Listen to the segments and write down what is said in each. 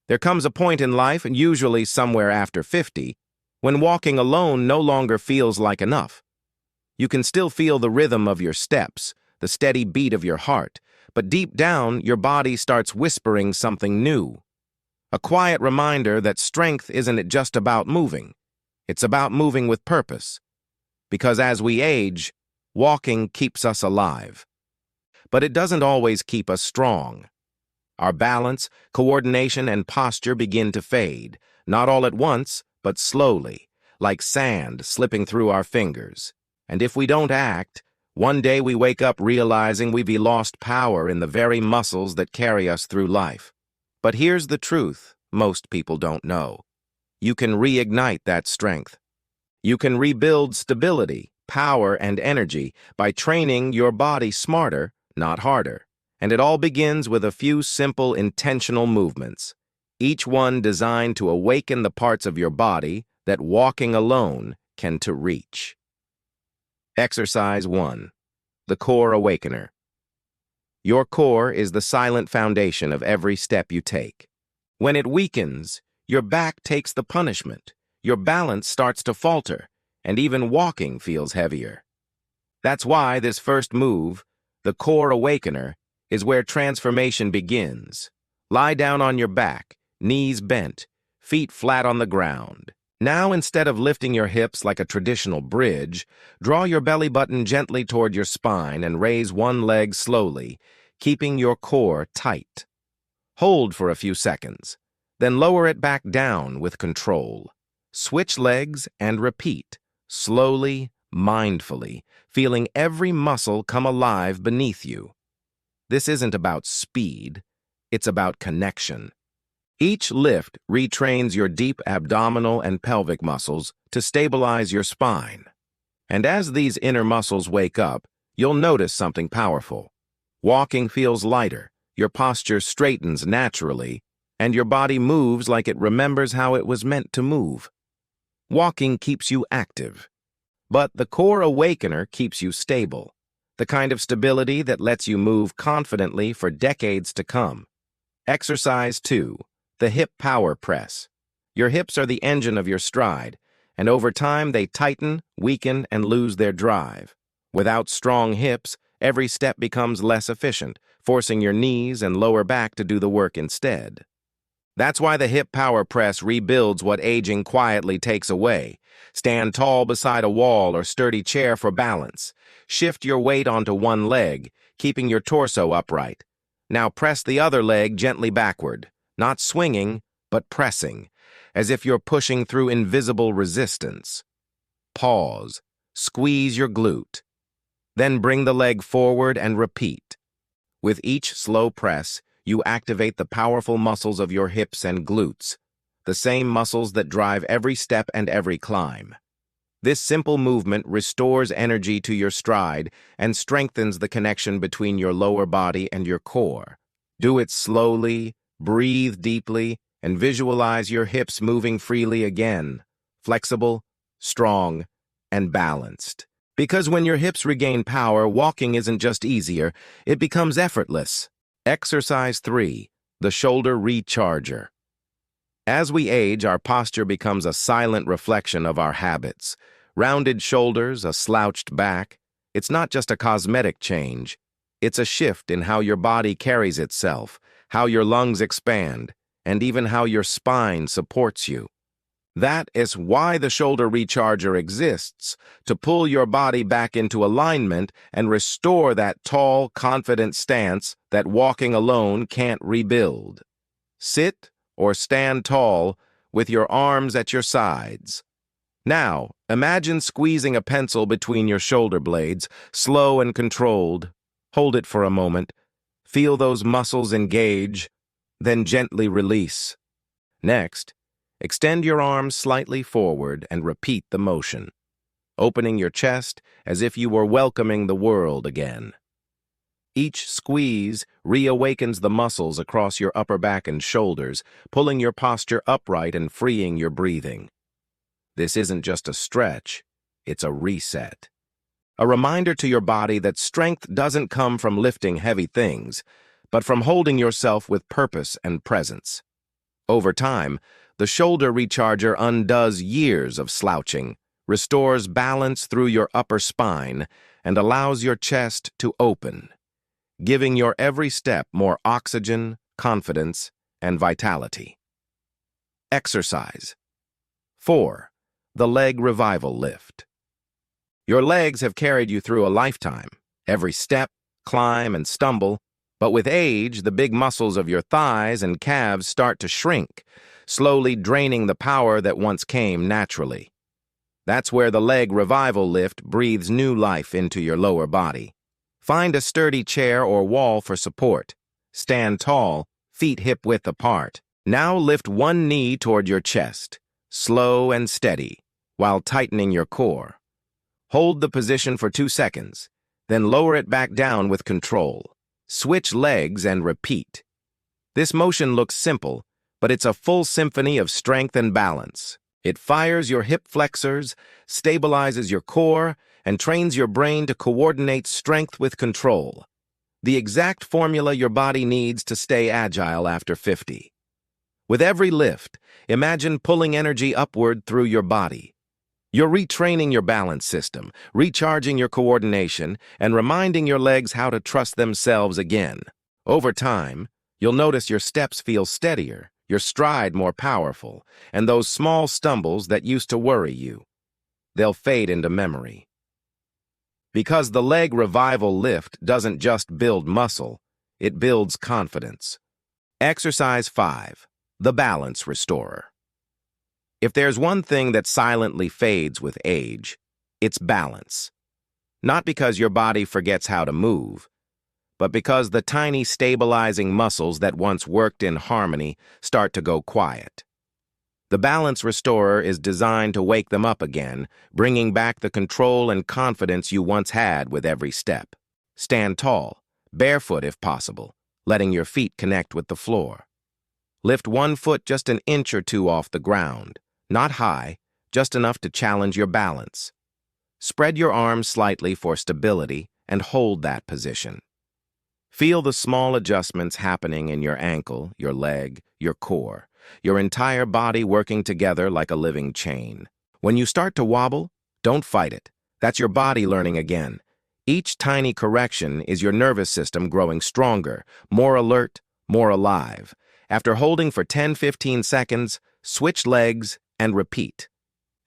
There comes a point in life, and usually somewhere after 50, when walking alone no longer feels like enough. You can still feel the rhythm of your steps, the steady beat of your heart, but deep down your body starts whispering something new. A quiet reminder that strength isn't just about moving. It's about moving with purpose. Because as we age, walking keeps us alive. But it doesn't always keep us strong. Our balance, coordination, and posture begin to fade, not all at once, but slowly, like sand slipping through our fingers. And if we don't act, one day we wake up realizing we've lost power in the very muscles that carry us through life. But here's the truth most people don't know. You can reignite that strength. You can rebuild stability, power, and energy by training your body smarter, not harder. And it all begins with a few simple, intentional movements, each one designed to awaken the parts of your body that walking alone can to reach. Exercise 1. The Core Awakener. Your core is the silent foundation of every step you take. When it weakens, your back takes the punishment, your balance starts to falter, and even walking feels heavier. That's why this first move, the Core Awakener, is where transformation begins. Lie down on your back, knees bent, feet flat on the ground. Now, instead of lifting your hips like a traditional bridge, draw your belly button gently toward your spine and raise one leg slowly, keeping your core tight. Hold for a few seconds, then lower it back down with control. Switch legs and repeat, slowly, mindfully, feeling every muscle come alive beneath you. This isn't about speed, it's about connection. Each lift retrains your deep abdominal and pelvic muscles to stabilize your spine. And as these inner muscles wake up, you'll notice something powerful. Walking feels lighter, your posture straightens naturally, and your body moves like it remembers how it was meant to move. Walking keeps you active, but the Core Awakener keeps you stable, the kind of stability that lets you move confidently for decades to come. Exercise 2. The Hip Power Press. Your hips are the engine of your stride, and over time they tighten, weaken, and lose their drive. Without strong hips, every step becomes less efficient, forcing your knees and lower back to do the work instead. That's why the Hip Power Press rebuilds what aging quietly takes away. Stand tall beside a wall or sturdy chair for balance. Shift your weight onto one leg, keeping your torso upright. Now press the other leg gently backward, not swinging, but pressing, as if you're pushing through invisible resistance. Pause. Squeeze your glute. Then bring the leg forward and repeat. With each slow press, you activate the powerful muscles of your hips and glutes, the same muscles that drive every step and every climb. This simple movement restores energy to your stride and strengthens the connection between your lower body and your core. Do it slowly, breathe deeply, and visualize your hips moving freely again, flexible, strong, and balanced. Because when your hips regain power, walking isn't just easier, it becomes effortless. Exercise 3. The Shoulder Recharger. As we age, our posture becomes a silent reflection of our habits. Rounded shoulders, a slouched back. It's not just a cosmetic change. It's a shift in how your body carries itself, how your lungs expand, and even how your spine supports you. That is why the Shoulder Recharger exists, to pull your body back into alignment and restore that tall, confident stance that walking alone can't rebuild. Sit or stand tall with your arms at your sides. Now, imagine squeezing a pencil between your shoulder blades, slow and controlled. Hold it for a moment. Feel those muscles engage, then gently release. Next, extend your arms slightly forward and repeat the motion, opening your chest as if you were welcoming the world again. Each squeeze reawakens the muscles across your upper back and shoulders, pulling your posture upright and freeing your breathing. This isn't just a stretch, it's a reset. A reminder to your body that strength doesn't come from lifting heavy things, but from holding yourself with purpose and presence. Over time, the shoulder recharger undoes years of slouching, restores balance through your upper spine, and allows your chest to open, giving your every step more oxygen, confidence, and vitality. Exercise. 4. The leg revival lift. Your legs have carried you through a lifetime, every step, climb, and stumble, but with age, the big muscles of your thighs and calves start to shrink, slowly draining the power that once came naturally. That's where the leg revival lift breathes new life into your lower body. Find a sturdy chair or wall for support. Stand tall, feet hip-width apart. Now lift one knee toward your chest, slow and steady, while tightening your core. Hold the position for 2 seconds, then lower it back down with control. Switch legs and repeat. This motion looks simple, but it's a full symphony of strength and balance. It fires your hip flexors, stabilizes your core, and trains your brain to coordinate strength with control. The exact formula your body needs to stay agile after 50. With every lift, imagine pulling energy upward through your body. You're retraining your balance system, recharging your coordination, and reminding your legs how to trust themselves again. Over time, you'll notice your steps feel steadier, your stride more powerful, and those small stumbles that used to worry you, they'll fade into memory. Because the leg revival lift doesn't just build muscle, it builds confidence. Exercise 5. The balance restorer. If there's one thing that silently fades with age, it's balance. Not because your body forgets how to move, but because the tiny stabilizing muscles that once worked in harmony start to go quiet. The balance restorer is designed to wake them up again, bringing back the control and confidence you once had with every step. Stand tall, barefoot if possible, letting your feet connect with the floor. Lift one foot just an inch or two off the ground, not high, just enough to challenge your balance. Spread your arms slightly for stability and hold that position. Feel the small adjustments happening in your ankle, your leg, your core, your entire body working together like a living chain. When you start to wobble, don't fight it. That's your body learning again. Each tiny correction is your nervous system growing stronger, more alert, more alive. After holding for 10-15 seconds, switch legs and repeat.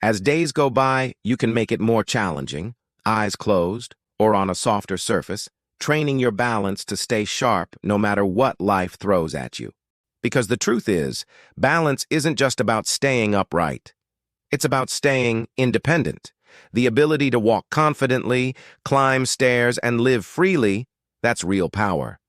As days go by, you can make it more challenging, eyes closed, or on a softer surface, training your balance to stay sharp no matter what life throws at you. Because the truth is, balance isn't just about staying upright. It's about staying independent. The ability to walk confidently, climb stairs, and live freely, that's real power.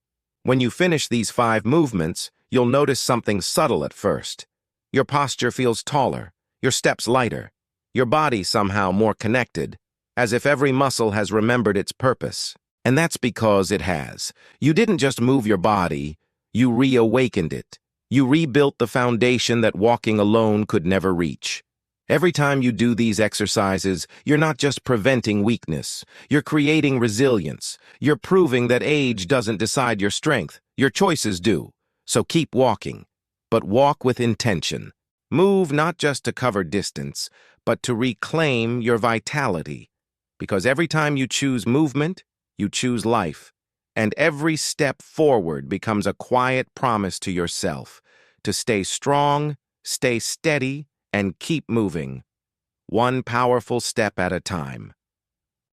When you finish these 5 movements, you'll notice something subtle at first. Your posture feels taller, your steps lighter, your body somehow more connected, as if every muscle has remembered its purpose. And that's because it has. You didn't just move your body, you reawakened it. You rebuilt the foundation that walking alone could never reach. Every time you do these exercises, you're not just preventing weakness. You're creating resilience. You're proving that age doesn't decide your strength. Your choices do. So keep walking, but walk with intention. Move not just to cover distance, but to reclaim your vitality. Because every time you choose movement, you choose life. And every step forward becomes a quiet promise to yourself to stay strong, stay steady, and keep moving, one powerful step at a time.